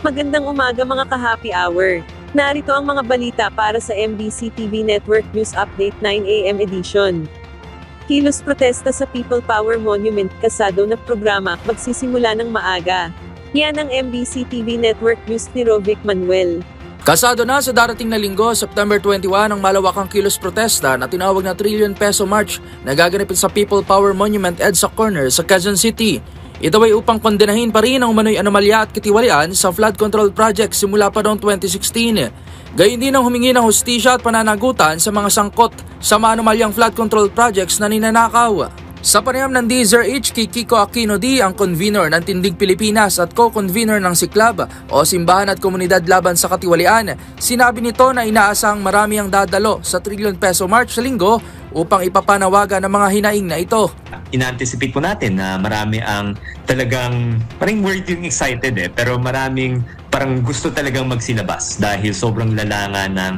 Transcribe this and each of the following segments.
Magandang umaga mga ka-happy hour. Narito ang mga balita para sa MBC TV Network News Update 9 AM edition. Kilos protesta sa People Power Monument, kasado na programa, magsisimula ng maaga. Yan ang MBC TV Network News ni Rovic Manuel. Kasado na sa darating na linggo, September 21, ang malawakang kilos protesta na tinawag na Trillion Peso March na gaganapin sa People Power Monument EDSA Corner sa Quezon City. Ito ay upang kondenahin pa rin ang umano'y anomalya at katiwalian sa flood control project simula pa noong 2016. Gayon din ang humingi ng hustisya at pananagutan sa mga sangkot sa mga anomalyang flood control projects na ninanakaw. Sa panayam ng DZRH kay Kiko Aquino D, ang convener ng Tindig Pilipinas at co-convener ng Siklab o Simbahan at Komunidad Laban sa Katiwalian, sinabi nito na inaasahang marami ang dadalo sa Trillion Peso March sa linggo upang ipapanawagan ang mga hinaing na ito. Ina-anticipate po natin na marami ang talagang, parang word yung excited pero maraming parang gusto talagang magsilabas dahil sobrang lalanga ng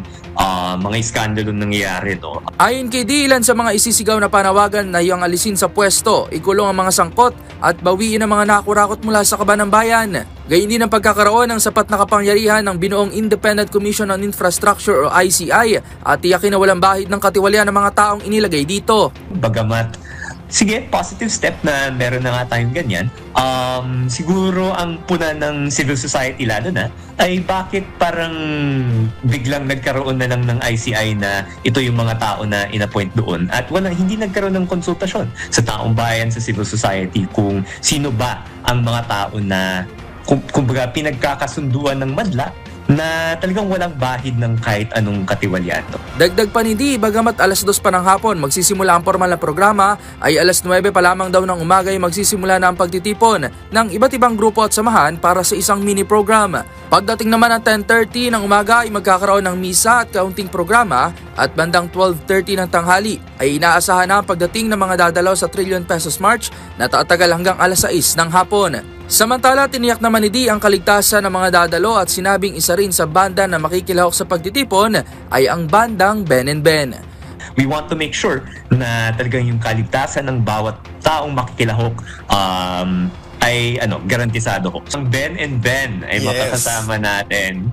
mga iskandalo nangyayari. No? Ayon kay D, ilan sa mga isisigaw na panawagan na iyong alisin sa pwesto, ikulong ang mga sangkot at bawiin ang mga nakurakot mula sa kaban ng bayan. Gayon din ang pagkakaroon ng sapat na kapangyarihan ng binuong Independent Commission on Infrastructure o ICI at tiyakin na walang bahid ng katiwalian ng mga taong inilagay dito. Bagamat sige, positive step na meron na nga tayong ganyan. Siguro ang puna ng civil society lalo na ay bakit parang biglang nagkaroon na lang ng ICI na ito yung mga tao na inappoint doon at hindi nagkaroon ng konsultasyon sa taong bayan, sa civil society kung sino ba ang mga tao na kumbaga pinagkakasunduan ng madla na talagang walang bahid ng kahit anong katiwalian. Dagdag pa ni D, bagamat alas 2 pa ng hapon magsisimula ang formal na programa, ay alas 9 pa lamang daw ng umaga ay magsisimula na ang pagtitipon ng iba't ibang grupo at samahan para sa isang mini-program. Pagdating naman ng 10:30 ng umaga ay magkakaroon ng misa at kaunting programa at bandang 12:30 ng tanghali ay inaasahan na ang pagdating ng mga dadalaw sa Trillion Pesos March na tatagal hanggang alas 6 ng hapon. Samantala, tiniyak naman ni D ang kaligtasan ng mga dadalo at sinabing isa rin sa banda na makikilahok sa pagtitipon ay ang bandang Ben and Ben. We want to make sure na talagang yung kaligtasan ng bawat taong makikilahok ay garantisado ho. Ang Ben and Ben ay makakasama natin.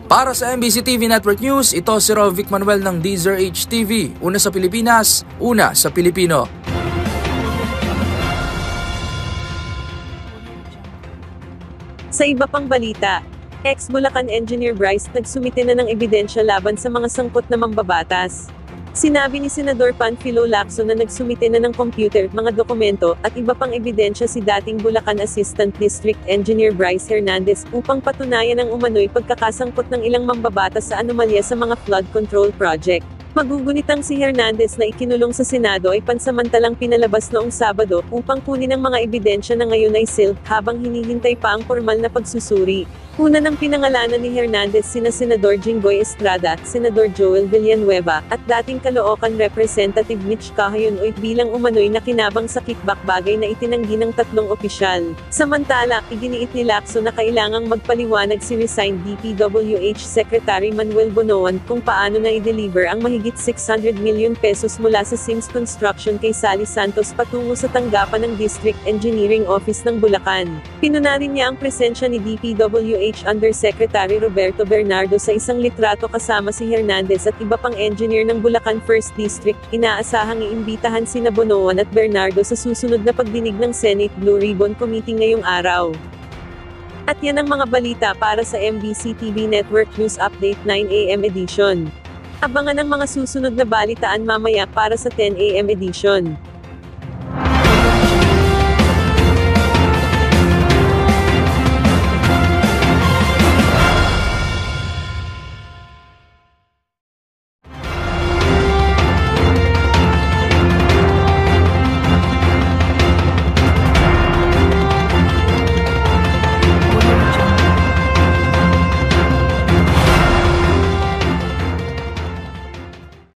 Para sa MBC TV Network News, ito si Rovic Manuel ng DZRH TV. Una sa Pilipinas, una sa Pilipino. Sa iba pang balita, ex-Bulacan engineer Bryce nagsumite na ng ebidensya laban sa mga sangkot na mambabatas. Sinabi ni Senador Panfilo Lacson na nagsumite na ng computer, mga dokumento, at iba pang ebidensya si dating Bulacan Assistant District Engineer Bryce Hernandez upang patunayan ang umano'y pagkakasangkot ng ilang mambabatas sa anomalya sa mga flood control project. Magugunitang si Hernandez na ikinulong sa Senado ay pansamantalang pinalabas noong Sabado upang kunin ang mga ebidensya na ngayon ay sealed habang hinihintay pa ang formal na pagsusuri. Una ng pinangalanan ni Hernandez sina Senador Jinggoy Estrada, Senador Joel Villanueva, at dating Caloocan Representative Mitch Cahayon-Oit bilang umano'y nakinabang sa kickback, bagay na itinanggi ng tatlong opisyal. Samantala, iginiit ni Lacson na kailangang magpaliwanag si resigned DPWH Secretary Manuel Bonoan kung paano na i-deliver ang mahigit 600 million pesos mula sa Sims Construction kay Sally Santos patungo sa tanggapan ng District Engineering Office ng Bulacan. Pinunarin niya ang presensya ni DPWH Undersecretary Roberto Bernardo sa isang litrato kasama si Hernandez at iba pang engineer ng Bulacan 1st District. Inaasahang iimbitahan sina Bonoan at Bernardo sa susunod na pagdinig ng Senate Blue Ribbon Committee ngayong araw. At yan ang mga balita para sa MBC TV Network News Update 9 AM edition. Abangan ang mga susunod na balitaan mamaya para sa 10 AM edition.